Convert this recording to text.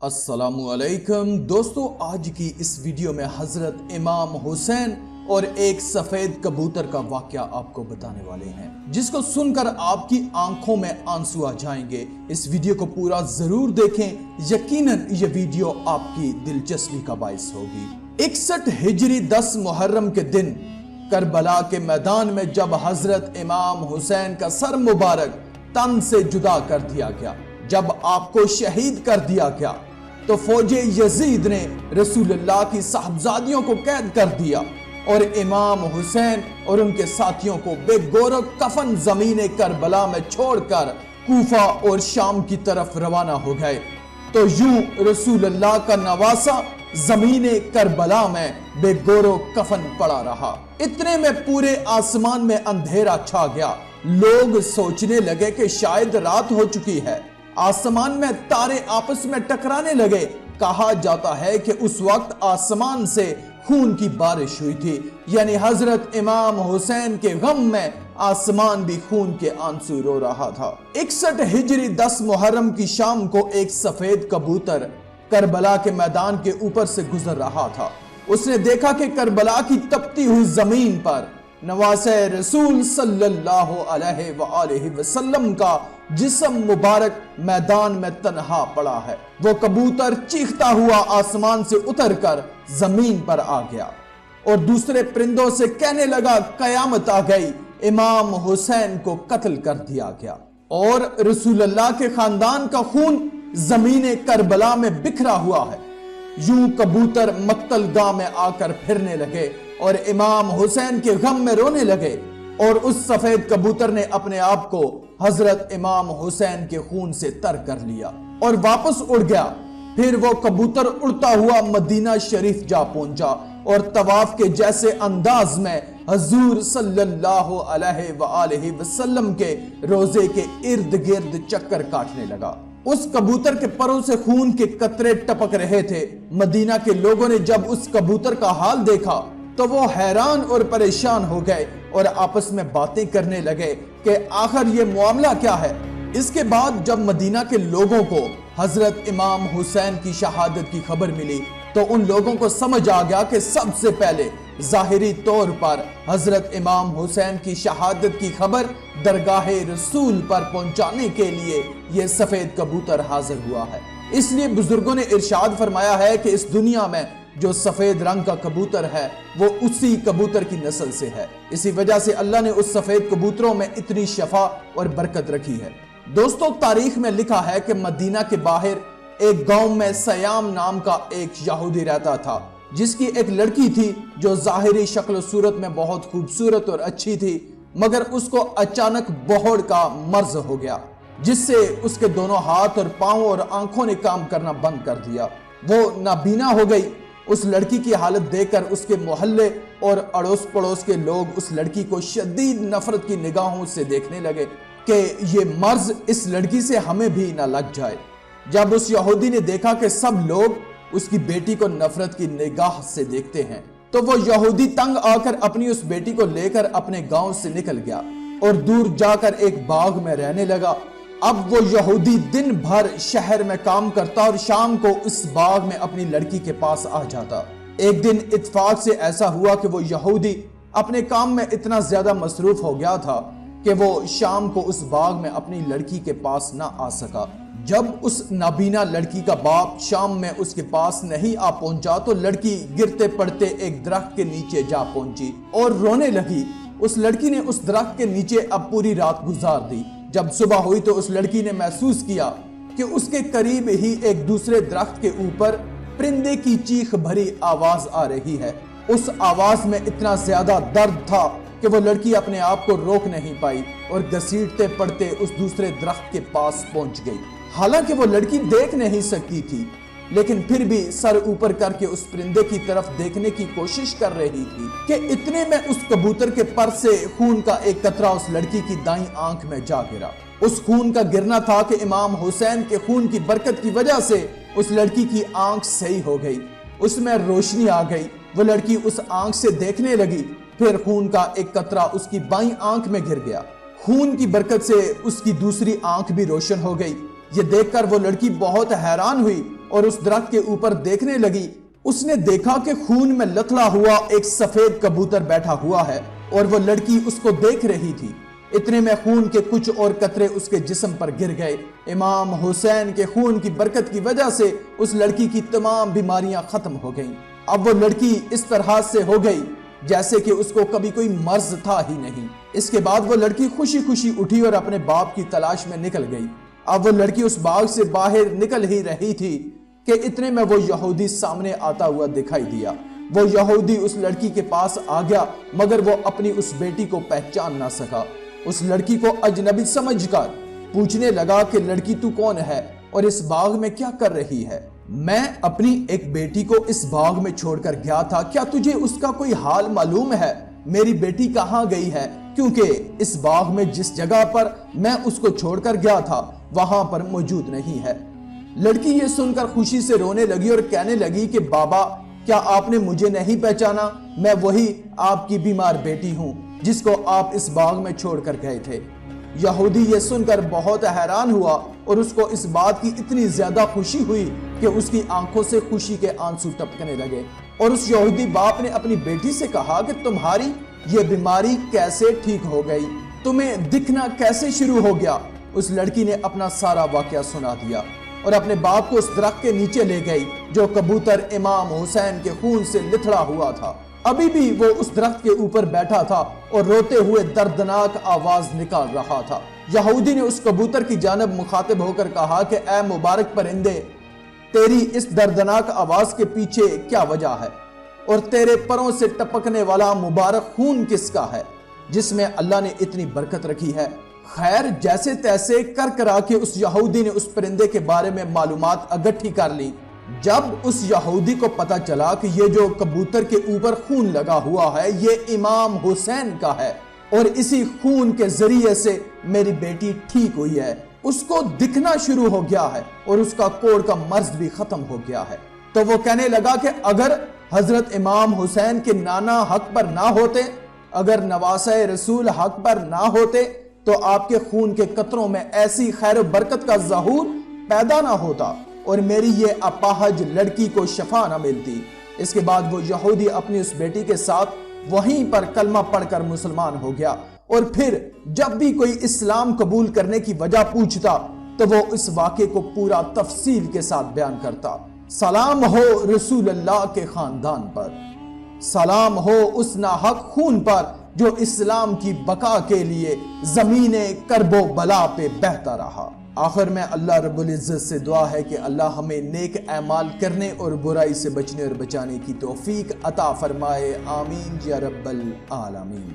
السلام علیکم دوستو، آج کی اس ویڈیو میں حضرت امام حسین اور ایک سفید کبوتر کا واقعہ آپ کو بتانے والے ہیں، جس کو سن کر آپ کی آنکھوں میں آنسو آ جائیں گے۔ اس ویڈیو کو پورا ضرور دیکھیں، یقیناً یہ ویڈیو آپ کی دلچسپی کا باعث ہوگی۔ 61 ہجری 10 محرم کے دن کربلا کے میدان میں جب حضرت امام حسین کا سر مبارک تن سے جدا کر دیا گیا، جب آپ کو شہید کر دیا گیا، تو فوج یزید نے رسول اللہ کی صاحبزادیوں کو قید کر دیا اور امام حسین اور ان کے ساتھیوں کو بے گور و کفن زمین کربلا میں چھوڑ کر کوفہ اور شام کی طرف روانہ ہو گئے۔ تو یوں رسول اللہ کا نواسہ زمین کربلا میں بے گور و کفن پڑا رہا۔ اتنے میں پورے آسمان میں اندھیرا چھا گیا۔ لوگ سوچنے لگے کہ شاید رات ہو چکی ہے۔ آسمان میں تارے آپس میں ٹکرانے لگے۔ کہا جاتا ہے کہ اس وقت آسمان سے خون کی بارش ہوئی تھی، یعنی حضرت امام حسین کے غم میں آسمان بھی خون کے آنسو رو رہا تھا۔ 61 ہجری 10 محرم کی شام کو ایک سفید کبوتر کربلا کے میدان کے اوپر سے گزر رہا تھا۔ اس نے دیکھا کہ کربلا کی تپتی ہوئی زمین پر نواسہ رسول صلی اللہ علیہ وآلہ وسلم کا جسم مبارک میدان میں تنہا پڑا ہے۔ وہ کبوتر چیختا ہوا آسمان سے اتر کر زمین پر آ گیا اور دوسرے پرندوں سے کہنے لگا، قیامت آ گئی، امام حسین کو قتل کر دیا گیا اور رسول اللہ کے خاندان کا خون زمین کربلا میں بکھرا ہوا ہے۔ یوں کبوتر مقتل گاہ میں آ کر پھرنے لگے اور امام حسین کے غم میں رونے لگے، اور اس سفید کبوتر نے اپنے آپ کو حضرت امام حسین کے خون سے تر کر لیا اور واپس اڑ گیا۔ پھر وہ کبوتر اڑتا ہوا مدینہ شریف جا پہنچا اور طواف کے جیسے انداز میں حضور صلی اللہ علیہ وآلہ وسلم کے روزے کے ارد گرد چکر کاٹنے لگا۔ اس کبوتر کے پروں سے خون کے قطرے ٹپک رہے تھے۔ مدینہ کے لوگوں نے جب اس کبوتر کا حال دیکھا تو وہ حیران اور پریشان ہو گئے اور آپس میں باتیں کرنے لگے کہ آخر یہ معاملہ کیا ہے۔ اس کے بعد جب مدینہ کے لوگوں کو حضرت امام حسین کی شہادت کی خبر ملی تو ان لوگوں کو سمجھ آ گیا کہ سب سے پہلے ظاہری طور پر حضرت امام حسین کی شہادت کی خبر درگاہ رسول پر پہنچانے کے لیے یہ سفید کبوتر حاضر ہوا ہے۔ اس لیے بزرگوں نے ارشاد فرمایا ہے کہ اس دنیا میں جو سفید رنگ کا کبوتر ہے وہ اسی کبوتر کی نسل سے ہے۔ اسی وجہ سے اللہ نے اس سفید کبوتروں میں اتنی شفا اور برکت رکھی ہے۔ دوستو، تاریخ میں لکھا ہے کہ مدینہ کے باہر ایک گاؤں میں سیام نام کا ایک یہودی رہتا تھا، جس کی ایک لڑکی تھی جو ظاہری شکل و صورت میں بہت خوبصورت اور اچھی تھی، مگر اس کو اچانک بہڑ کا مرض ہو گیا، جس سے اس کے دونوں ہاتھ اور پاؤں اور آنکھوں نے کام کرنا بند کر دیا۔ وہ نابینا ہو گئی۔ اس لڑکی کی حالت دیکھ کر اس کے محلے اور اڑوس پڑوس کے لوگ اس لڑکی کو شدید نفرت کی نگاہوں سے دیکھنے لگے کہ یہ مرض اس لڑکی سے ہمیں بھی نہ لگ جائے۔ جب اس یہودی نے دیکھا کہ سب لوگ اس کی بیٹی کو نفرت کی نگاہ سے دیکھتے ہیں تو وہ یہودی تنگ آ کر اپنی اس بیٹی کو لے کر اپنے گاؤں سے نکل گیا اور دور جا کر ایک باغ میں رہنے لگا۔ اب وہ یہودی دن بھر شہر میں کام کرتا اور شام کو اس باغ میں اپنی لڑکی کے پاس آ جاتا۔ ایک دن اتفاق سے ایسا ہوا کہ وہ یہودی اپنے کام میں اتنا زیادہ مصروف ہو گیا تھا کہ وہ شام کو اس باغ میں اپنی لڑکی کے پاس نہ آ سکا۔ جب اس نابینا لڑکی کا باپ شام میں اس کے پاس نہیں آ پہنچا تو لڑکی گرتے پڑتے ایک درخت کے نیچے جا پہنچی اور رونے لگی۔ اس لڑکی نے اس درخت کے نیچے اب پوری رات گزار دی۔ جب صبح ہوئی تو اس لڑکی نے محسوس کیا کہ اس کے قریب ہی ایک دوسرے درخت کے اوپر پرندے کی چیخ بھری آواز آ رہی ہے۔ اس آواز میں اتنا زیادہ درد تھا کہ وہ لڑکی اپنے آپ کو روک نہیں پائی اور گھسیٹتے پڑتے اس دوسرے درخت کے پاس پہنچ گئی۔ حالانکہ وہ لڑکی دیکھ نہیں سکتی تھی، لیکن پھر بھی سر اوپر کر کے اس پرندے کی طرف دیکھنے کی کوشش کر رہی تھی کہ اتنے میں اس کبوتر کے پر سے خون کا ایک قطرہ اس لڑکی کی دائیں آنکھ میں جا گرا۔ اس خون کا گرنا تھا کہ امام حسین کے خون کی برکت کی وجہ سے اس لڑکی کی آنکھ صحیح ہو گئی، اس میں روشنی آ گئی۔ وہ لڑکی اس آنکھ سے دیکھنے لگی، پھر خون کا ایک قطرہ اس کی بائیں آنکھ میں گر گیا۔ خون کی برکت سے اس کی دوسری آنکھ بھی روشن ہو گئی۔ یہ دیکھ کر وہ لڑکی بہت حیران ہوئی اور اس درخت کے اوپر دیکھنے لگی، اس نے دیکھا کہ خون میں لتھڑا ہوا ایک سفید کبوتر بیٹھا ہوا ہے اور وہ لڑکی اس کو دیکھ رہی تھی۔ اتنے میں خون کے کچھ اور قطرے اس کے جسم پر گر گئے۔ امام حسین کے خون کی برکت کی وجہ سے اس لڑکی کی تمام بیماریاں ختم ہو گئیں۔ اب وہ لڑکی اس طرح سے ہو گئی جیسے کہ اس کو کبھی کوئی مرض تھا ہی نہیں۔ اس کے بعد وہ لڑکی خوشی خوشی اٹھی اور اپنے باپ کی تلاش میں نکل گئی۔ اب وہ لڑکی اس باغ سے باہر نکل ہی رہی تھی کہ اتنے میں وہ یہودی سامنے آتا ہوا دکھائی دیا۔ وہ یہودی اس لڑکی کے پاس آ گیا مگر وہ اپنی اس بیٹی کو پہچان نہ سکا۔ اس لڑکی کو اجنبی سمجھ کر پوچھنے لگا کہ لڑکی تو کون ہے اور اس باغ میں کیا کر رہی ہے؟ میں اپنی ایک بیٹی کو اس باغ میں چھوڑ کر گیا تھا، کیا تجھے اس کا کوئی حال معلوم ہے؟ میری بیٹی کہاں گئی ہے؟ کیونکہ اس باغ میں جس جگہ پر میں اس کو چھوڑ کر گیا تھا وہاں پر موجود نہیں ہے۔ لڑکی یہ سن کر خوشی سے رونے لگی اور کہنے لگی کہ بابا کیا آپ نے مجھے نہیں پہچانا؟ میں وہی آپ کی بیمار بیٹی ہوں جس کو آپ اس باغ میں چھوڑ کر گئے تھے۔ یہودی یہ سن کر بہت حیران ہوا اور اس کو اس بات کی اتنی زیادہ خوشی ہوئی کہ اس کی آنکھوں سے خوشی کے آنسو ٹپکنے لگے، اور اس یہودی باپ نے اپنی بیٹی سے کہا کہ تمہاری یہ بیماری کیسے ٹھیک ہو گئی؟ تمہیں دکھنا کیسے شروع ہو گیا؟ اس لڑکی نے اپنا سارا واقعہ سنا دیا اور اپنے باپ کو اس درخت کے نیچے لے گئی جو کبوتر امام حسین کے خون سے لتھڑا ہوا تھا۔ ابھی بھی وہ اس درخت کے اوپر بیٹھا تھا اور روتے ہوئے دردناک آواز نکال رہا تھا۔ یہودی نے اس کبوتر کی جانب مخاطب ہو کر کہا کہ اے مبارک پرندے، تیری اس دردناک آواز کے پیچھے کیا وجہ ہے؟ اور تیرے پروں سے ٹپکنے والا مبارک خون کس کا ہے جس میں اللہ نے اتنی برکت رکھی ہے؟ خیر، جیسے تیسے کر کرا کے اس یہودی نے اس پرندے کے بارے میں معلومات اکٹھی کر لی۔ جب اس یہودی کو پتا چلا کہ یہ جو کبوتر کے اوپر خون لگا ہوا ہے یہ امام حسین کا ہے اور اسی خون کے ذریعے سے میری بیٹی ٹھیک ہوئی ہے، اس کو دکھنا شروع ہو گیا ہے اور اس کا کوڑ کا مرض بھی ختم ہو گیا ہے، تو وہ کہنے لگا کہ اگر حضرت امام حسین کے نانا حق پر نہ ہوتے، اگر نواسہ رسول حق پر نہ ہوتے تو آپ کے خون کے قطروں میں ایسی خیر و برکت کا ظہور پیدا نہ ہوتا اور میری یہ اپاہج لڑکی کو شفا نہ ملتی۔ اس کے بعد وہ یہودی اپنی اس بیٹی کے ساتھ وہیں پر کلمہ پڑھ کر مسلمان ہو گیا، اور پھر جب بھی کوئی اسلام قبول کرنے کی وجہ پوچھتا تو وہ اس واقعے کو پورا تفصیل کے ساتھ بیان کرتا۔ سلام ہو رسول اللہ کے خاندان پر، سلام ہو اس ناحق خون پر جو اسلام کی بقا کے لیے زمین کرب و بلا پہ بہتا رہا۔ آخر میں اللہ رب العزت سے دعا ہے کہ اللہ ہمیں نیک اعمال کرنے اور برائی سے بچنے اور بچانے کی توفیق عطا فرمائے، آمین یا رب العالمین۔